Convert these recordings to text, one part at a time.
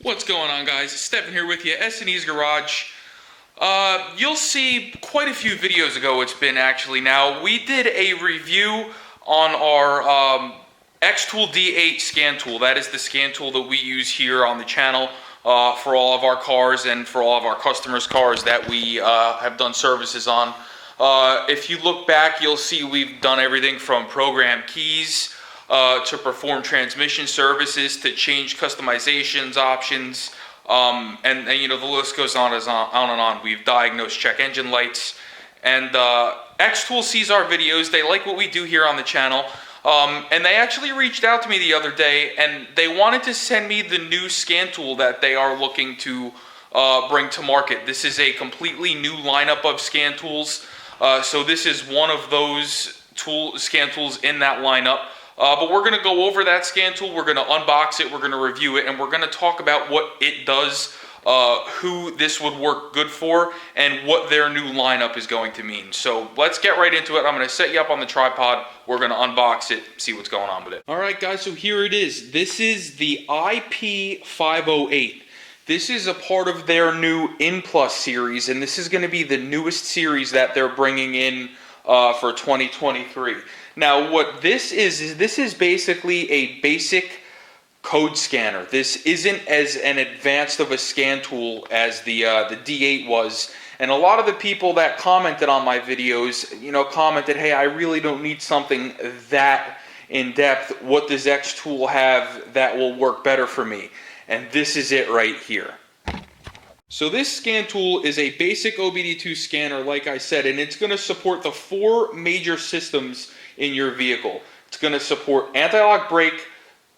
What's going on, guys? Stephen here with you, S&E's Garage. You'll see quite a few videos ago it's been actually now. We did a review on our Xtool D8 scan tool. That is the scan tool that we use here on the channel for all of our cars and for all of our customers' cars that we have done services on. If you look back, you'll see we've done everything from program keys to perform transmission services, to change customizations, options, and you know, the list goes on and on. We've diagnosed check engine lights, and Xtool sees our videos. They like what we do here on the channel, and they actually reached out to me the other day, and they wanted to send me the new scan tool that they are looking to bring to market. This is a completely new lineup of scan tools, so this is one of those scan tools in that lineup. But we're going to go over that scan tool, we're going to unbox it, we're going to review it, and we're going to talk about what it does, who this would work good for, and what their new lineup is going to mean. So let's get right into it. I'm going to set you up on the tripod, we're going to unbox it, see what's going on with it. Alright guys, so here it is. This is the IP508. This is a part of their new In Plus series, and this is going to be the newest series that they're bringing in for 2023. Now, what this is basically a basic code scanner. This isn't as an advanced of a scan tool as the D8 was. And a lot of the people that commented on my videos, you know, commented, hey, I really don't need something that in-depth. What does Xtool have that will work better for me? And this is it right here. So this scan tool is a basic OBD2 scanner, like I said, and it's going to support the 4 major systems in your vehicle. It's going to support anti-lock brake,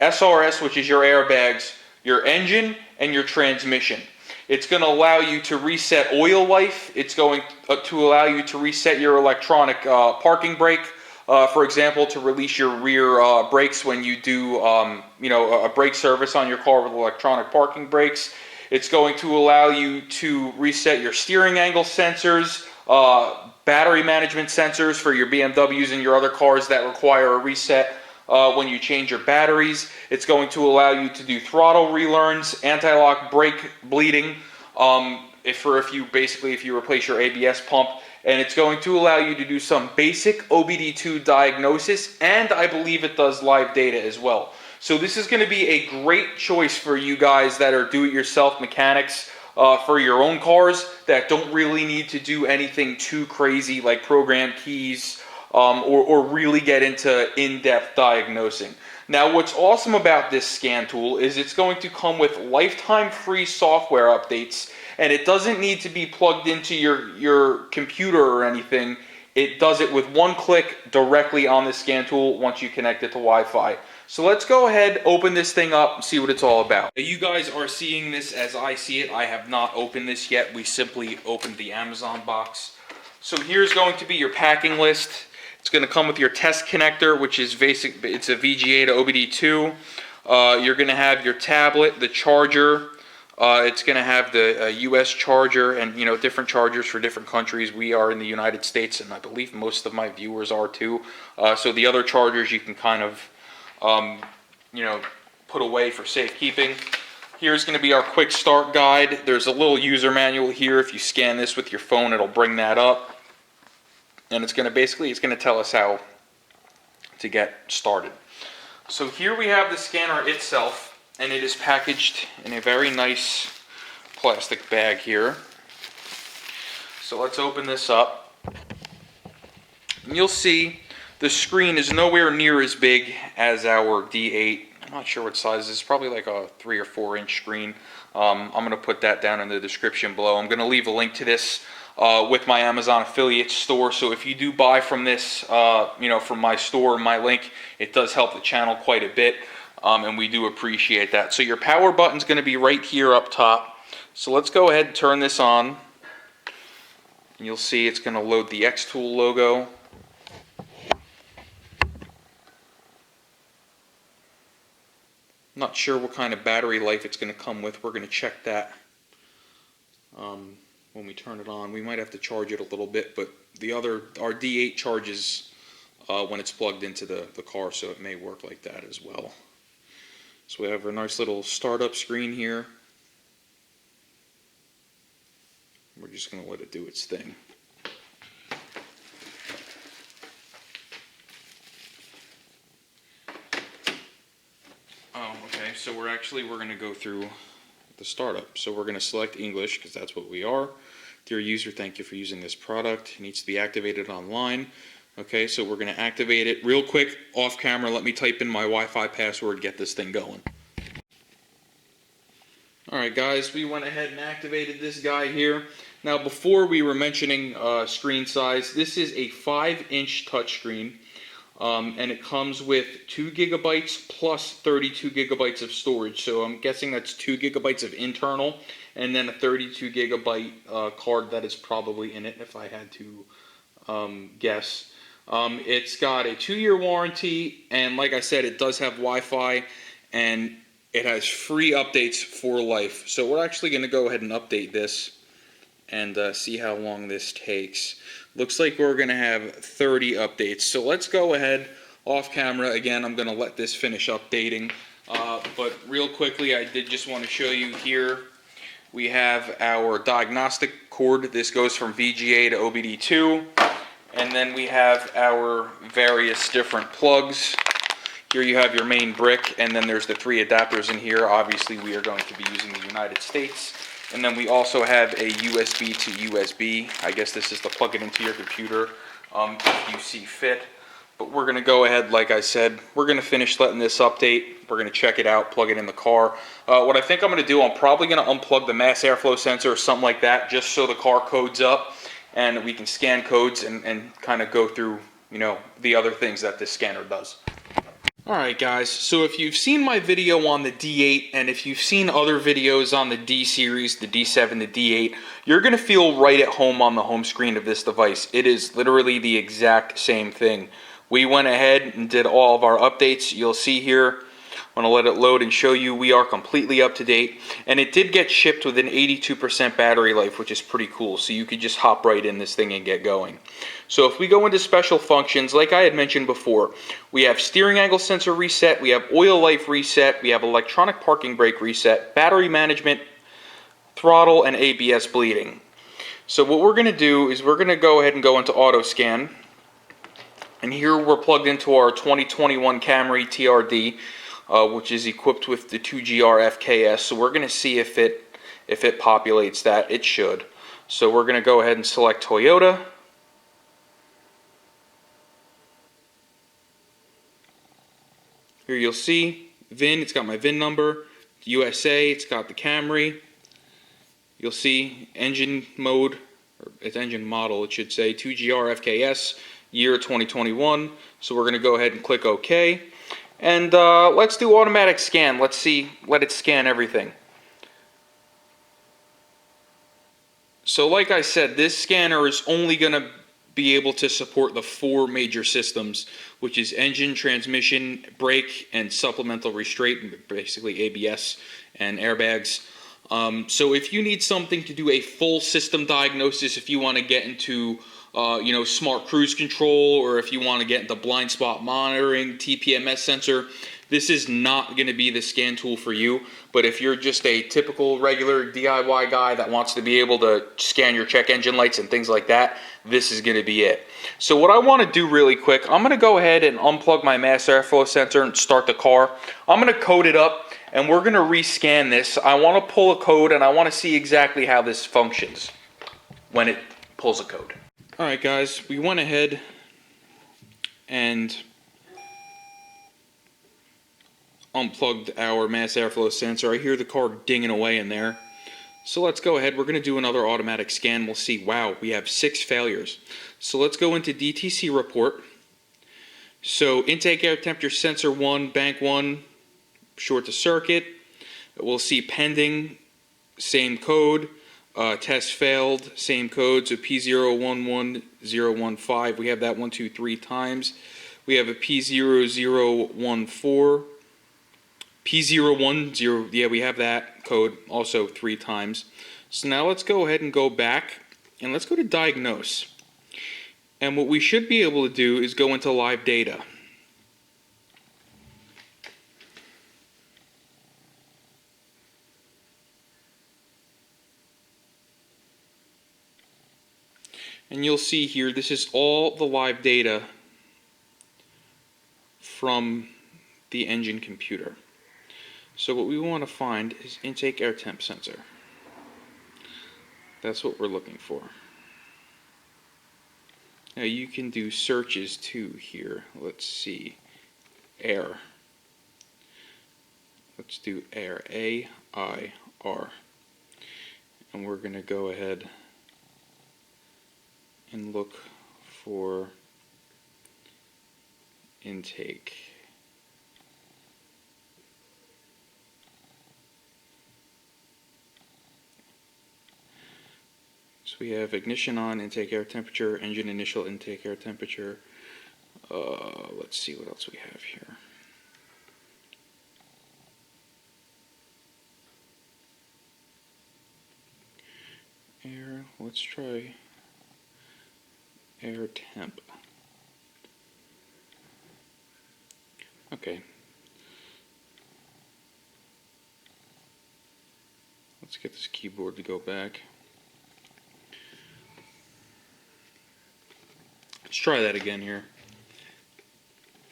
SRS, which is your airbags, your engine, and your transmission. It's going to allow you to reset oil life. It's going to allow you to reset your electronic parking brake, for example, to release your rear brakes when you do a brake service on your car with electronic parking brakes. It's going to allow you to reset your steering angle sensors, battery management sensors for your BMWs and your other cars that require a reset when you change your batteries. It's going to allow you to do throttle relearns, anti-lock brake bleeding, if you replace your ABS pump. And it's going to allow you to do some basic OBD2 diagnosis, and I believe it does live data as well. So this is going to be a great choice for you guys that are do-it-yourself mechanics for your own cars that don't really need to do anything too crazy like program keys or really get into in-depth diagnosing. Now, what's awesome about this scan tool is it's going to come with lifetime free software updates, and it doesn't need to be plugged into your computer or anything. It does it with one click directly on the scan tool once you connect it to Wi-Fi. So let's go ahead, open this thing up, and see what it's all about. You guys are seeing this as I see it. I have not opened this yet. We simply opened the Amazon box. So here's going to be your packing list. It's going to come with your test connector, which is basic. It's a VGA to OBD2. You're going to have your tablet, the charger. It's going to have the US charger and, you know, different chargers for different countries. We are in the United States, and I believe most of my viewers are too. So the other chargers you can kind of put away for safekeeping. Here's going to be our quick start guide. There's a little user manual here. If you scan this with your phone, it'll bring that up. And it's going to tell us how to get started. So here we have the scanner itself, and it is packaged in a very nice plastic bag here. So let's open this up. And you'll see the screen is nowhere near as big as our D8. I'm not sure what size this is. Probably like a 3 or 4 inch screen. I'm going to put that down in the description below. I'm going to leave a link to this with my Amazon affiliate store. So if you do buy from this, from my store, my link, it does help the channel quite a bit. And we do appreciate that. So your power button is going to be right here up top. So let's go ahead and turn this on. And you'll see it's going to load the Xtool logo. Not sure what kind of battery life it's going to come with. We're going to check that when we turn it on. We might have to charge it a little bit, but our D8 charges when it's plugged into the car, so it may work like that as well. So we have a nice little startup screen here. We're just going to let it do its thing. Oh, okay, so we're going to go through the startup. So we're going to select English because that's what we are. Dear user, thank you for using this product. It needs to be activated online. Okay, so we're going to activate it real quick off camera. Let me type in my Wi-Fi password, get this thing going. Alright guys, we went ahead and activated this guy here. Now before we were mentioning screen size, this is a 5-inch touchscreen. And it comes with 2 gigabytes plus 32 gigabytes of storage. So I'm guessing that's 2 gigabytes of internal and then a 32 gigabyte card that is probably in it if I had to guess. It's got a 2-year warranty, and like I said, it does have Wi-Fi, and it has free updates for life. So we're actually going to go ahead and update this and see how long this takes. Looks like we're going to have 30 updates. So let's go ahead off camera. Again, I'm going to let this finish updating. But real quickly, I did just want to show you here. We have our diagnostic cord. This goes from VGA to OBD2. And then we have our various different plugs. Here you have your main brick, and then there's the 3 adapters in here. Obviously, we are going to be using the United States. And then we also have a USB to USB. I guess this is to plug it into your computer if you see fit. But we're going to go ahead, like I said, we're going to finish letting this update. We're going to check it out, plug it in the car. What I think I'm going to do, I'm probably going to unplug the mass airflow sensor or something like that, just so the car codes up and we can scan codes and kind of go through, you know, the other things that this scanner does. Alright guys, so if you've seen my video on the D8 and if you've seen other videos on the D series, the D7, the D8, you're going to feel right at home on the home screen of this device. It is literally the exact same thing. We went ahead and did all of our updates. You'll see here, I'm going to let it load and show you we are completely up to date. And it did get shipped with an 82% battery life, which is pretty cool. So you could just hop right in this thing and get going. So if we go into special functions, like I had mentioned before, we have steering angle sensor reset, we have oil life reset, we have electronic parking brake reset, battery management, throttle, and ABS bleeding. So what we're going to do is we're going to go ahead and go into auto scan. And here we're plugged into our 2021 Camry TRD, which is equipped with the 2GR FKS. So we're going to see if it populates that. It should. So we're going to go ahead and select Toyota. Here you'll see VIN, it's got my VIN number. USA, it's got the Camry. You'll see engine mode, or it's engine model, it should say 2GR FKS, year 2021. So we're going to go ahead and click OK. And let's do automatic scan. Let it scan everything. So like I said, this scanner is only going to be able to support the 4 major systems, which is engine, transmission, brake, and supplemental restraint, basically ABS and airbags. So if you need something to do a full system diagnosis, if you want to get into you know, smart cruise control, or if you want to get into blind spot monitoring, TPMS sensor, this is not going to be the scan tool for you. But if you're just a typical regular DIY guy that wants to be able to scan your check engine lights and things like that, this is going to be it. So what I want to do really quick, I'm going to go ahead and unplug my mass airflow sensor and start the car. I'm going to code it up and we're going to rescan this. I want to pull a code and I want to see exactly how this functions when it pulls a code. Alright guys, we went ahead and unplugged our mass airflow sensor. I hear the car dinging away in there. So let's go ahead. We're going to do another automatic scan. We'll see, wow, we have 6 failures. So let's go into DTC report. So intake air temperature sensor 1, bank 1, short to circuit. We'll see pending, same code. Test failed, same code, so P011015, we have that 1, 2, 3 times. We have a P0014, P010, yeah, we have that code also 3 times. So now let's go ahead and go back, and let's go to diagnose. And what we should be able to do is go into live data. And you'll see here, this is all the live data from the engine computer. So what we want to find is intake air temp sensor. That's what we're looking for. Now you can do searches too here. Let's see. Air. Let's do air. A-I-R. And we're going to go ahead and look for intake. So we have ignition on, intake air temperature, engine initial intake air temperature. Let's see what else we have here. Air, let's try air temp. Okay. Let's get this keyboard to go back. Let's try that again here.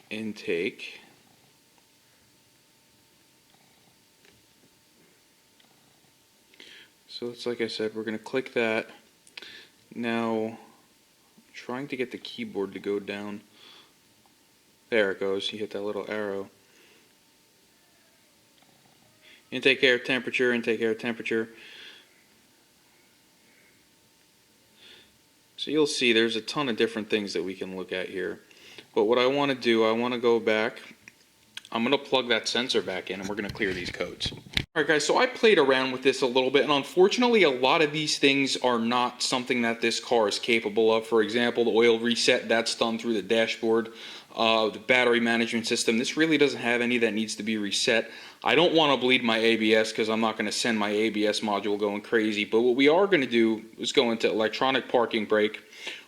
Intake. So it's like I said, we're going to click that. Now, trying to get the keyboard to go down. There it goes. You hit that little arrow. Intake air temperature, intake air temperature. So you'll see there's a ton of different things that we can look at here. But what I want to do, I want to go back. I'm going to plug that sensor back in and we're going to clear these codes. Alright guys, so I played around with this a little bit, and unfortunately a lot of these things are not something that this car is capable of. For example, the oil reset, that's done through the dashboard. The battery management system, this really doesn't have any that needs to be reset. I don't want to bleed my ABS because I'm not going to send my ABS module going crazy, but what we are going to do is go into electronic parking brake.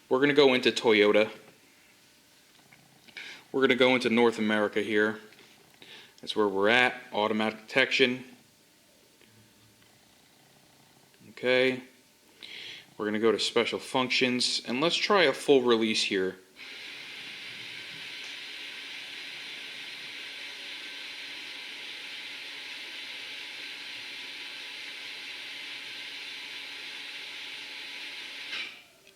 We're going to go into Toyota. We're going to go into North America here. That's where we're at. Automatic detection. Okay. We're going to go to special functions, and let's try a full release here.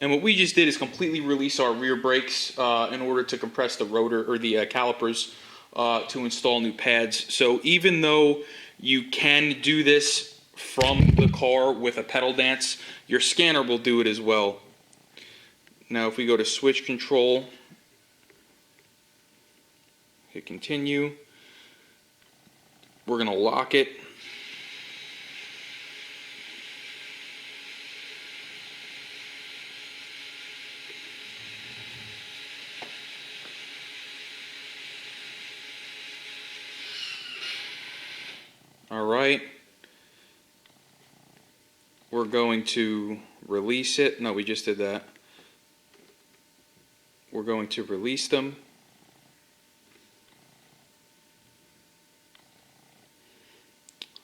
And what we just did is completely release our rear brakes in order to compress the rotor or the calipers to install new pads. So even though you can do this from the car with a pedal dance, your scanner will do it as well. Now if we go to switch control, hit continue, we're going to lock it. Alright, we're going to release it. No, we just did that. We're going to release them.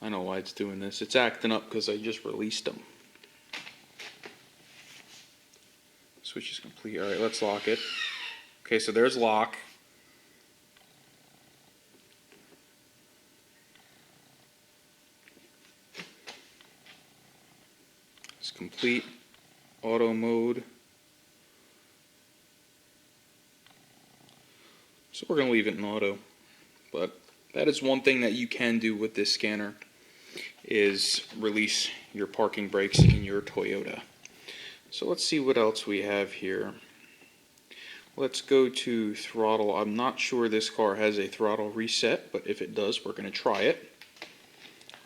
I know why it's doing this. It's acting up because I just released them. Switch is complete. Alright, let's lock it. Okay, so there's lock. It's complete. Auto mode. So we're going to leave it in auto. But that is one thing that you can do with this scanner, is release your parking brakes in your Toyota. So let's see what else we have here. Let's go to throttle. I'm not sure this car has a throttle reset, but if it does, we're going to try it.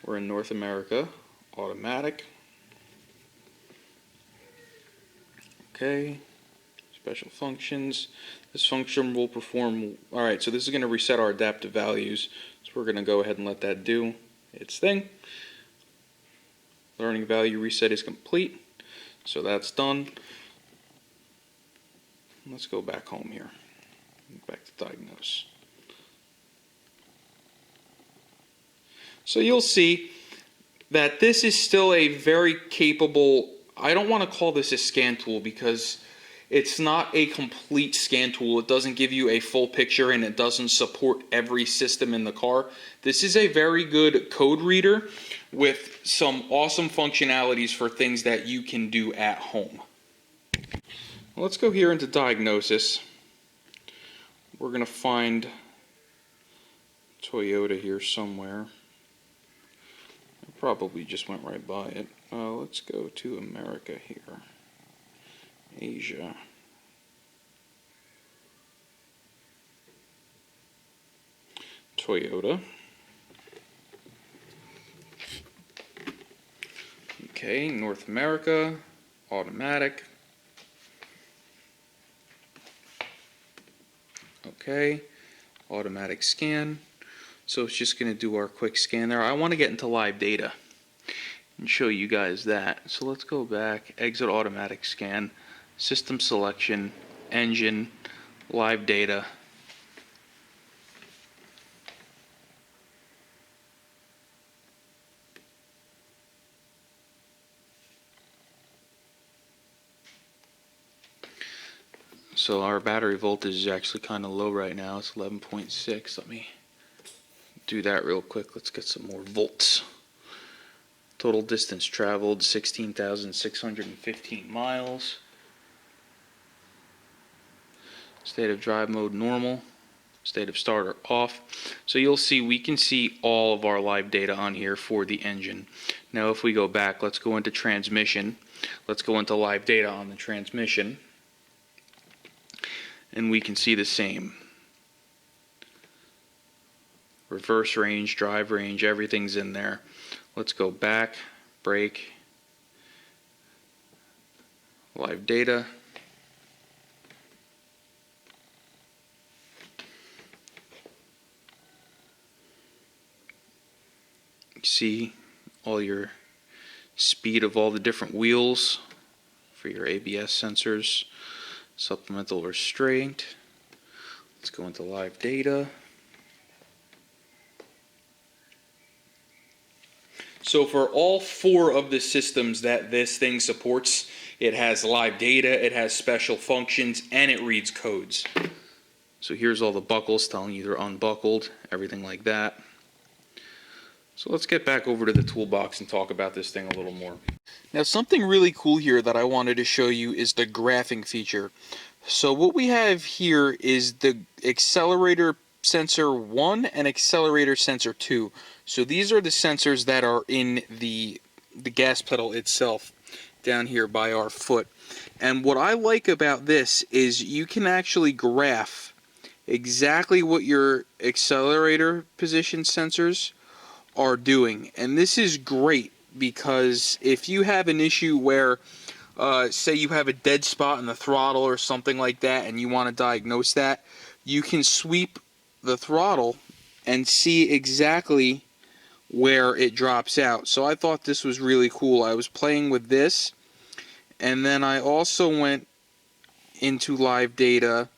We're in North America, automatic. Okay, special functions. This function will perform, alright, so this is going to reset our adaptive values. So we're going to go ahead and let that do its thing. Learning value reset is complete. So that's done. Let's go back home here. Back to diagnose. So you'll see that this is still a very capable, I don't want to call this a scan tool because It's not a complete scan tool. It doesn't give you a full picture, and it doesn't support every system in the car. This is a very good code reader with some awesome functionalities for things that you can do at home. Let's go here into Diagnosis. We're going to find Toyota here somewhere. I probably just went right by it. Let's go to America here. Asia. Toyota. Okay, North America. Automatic. Okay, automatic scan. So it's just going to do our quick scan there. I want to get into live data and show you guys that. So let's go back, exit automatic scan, system selection, engine, live data. So our battery voltage is actually kind of low right now. It's 11.6. Let me do that real quick. Let's get some more volts. Total distance traveled 16,615 miles. State of drive mode normal. State of starter off. So you'll see we can see all of our live data on here for the engine. Now if we go back, let's go into transmission. Let's go into live data on the transmission. And we can see the same. Reverse range, drive range, everything's in there. Let's go back, brake, live data. You see all your speed of all the different wheels for your ABS sensors. Supplemental restraint. Let's go into live data. So for all 4 of the systems that this thing supports, it has live data, it has special functions, and it reads codes. So here's all the buckles telling you they're unbuckled, everything like that. So let's get back over to the toolbox and talk about this thing a little more. Now something really cool here that I wanted to show you is the graphing feature. So what we have here is the accelerator sensor 1 and accelerator sensor 2. So these are the sensors that are in the gas pedal itself down here by our foot. And what I like about this is you can actually graph exactly what your accelerator position sensors are doing. And this is great because if you have an issue where say you have a dead spot in the throttle or something like that and you want to diagnose that, you can sweep the throttle and see exactly where it drops out. So I thought this was really cool. I was playing with this, and then I also went into live data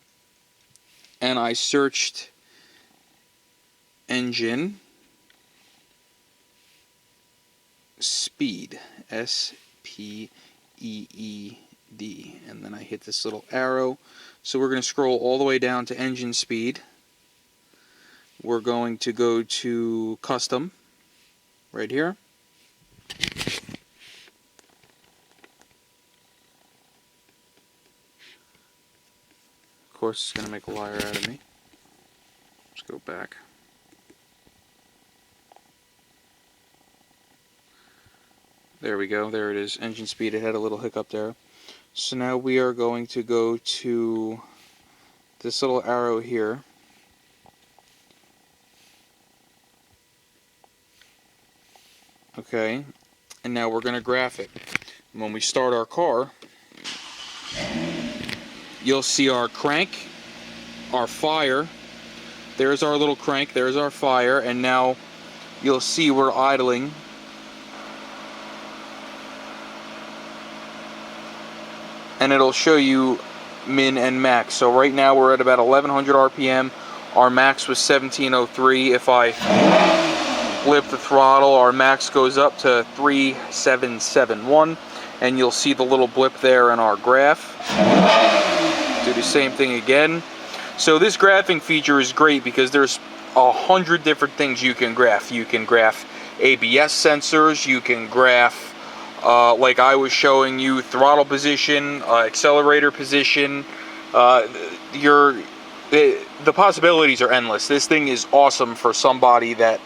and I searched engine speed, SPEED, and then I hit this little arrow. So we're going to scroll all the way down to engine speed. We're going to go to custom right here. Of course it's going to make a liar out of me. Let's go back. There we go, there it is, engine speed. It had a little hiccup there. So now we are going to go to this little arrow here. Okay, and now we're going to graph it. When we start our car, you'll see our crank, our fire. There's our little crank, there's our fire, and now you'll see we're idling. And it'll show you min and max. So right now we're at about 1100 RPM. Our max was 1703. If I flip the throttle, our max goes up to 3771, and you'll see the little blip there in our graph. the same thing again. So this graphing feature is great because there's 100 different things you can graph. You can graph ABS sensors, you can graph, like I was showing you, throttle position, accelerator position. The possibilities are endless. This thing is awesome for somebody that,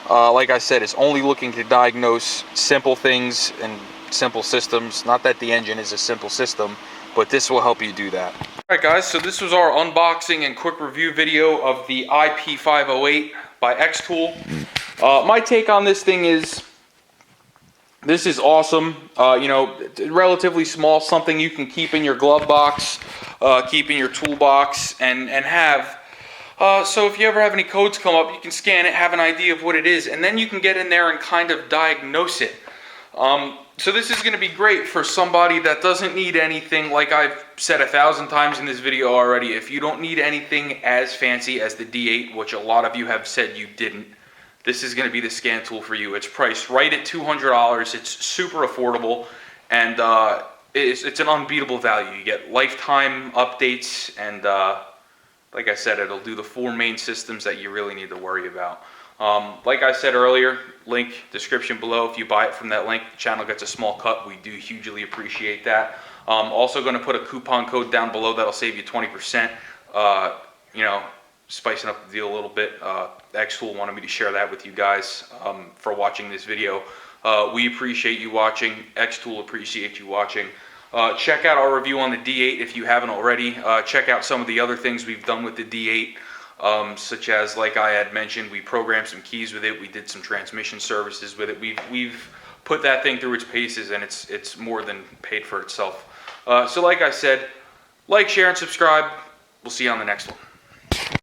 like I said, is only looking to diagnose simple things and simple systems. Not that the engine is a simple system, but this will help you do that. Alright guys, so this was our unboxing and quick review video of the IP508 by Xtool. My take on this thing is, this is awesome. You know, relatively small, something you can keep in your glove box, keep in your toolbox, and have. So if you ever have any codes come up, you can scan it, have an idea of what it is, and then you can get in there and kind of diagnose it. So this is going to be great for somebody that doesn't need anything, like I've said 1,000 times in this video already. If you don't need anything as fancy as the D8, which a lot of you have said you didn't, this is going to be the scan tool for you. It's priced right at $200. It's super affordable, and it's an unbeatable value. You get lifetime updates, and like I said, it'll do the 4 main systems that you really need to worry about. Like I said earlier, link description below. If you buy it from that link, the channel gets a small cut. We do hugely appreciate that. Also going to put a coupon code down below that'll save you 20%. You know, spicing up the deal a little bit. Xtool wanted me to share that with you guys for watching this video. We appreciate you watching. Xtool appreciate you watching. Check out our review on the D8 if you haven't already. Check out some of the other things we've done with the D8. Such as, like I had mentioned, we programmed some keys with it. We did some transmission services with it. We've put that thing through its paces, and it's more than paid for itself. So like I said, like, share, and subscribe. We'll see you on the next one.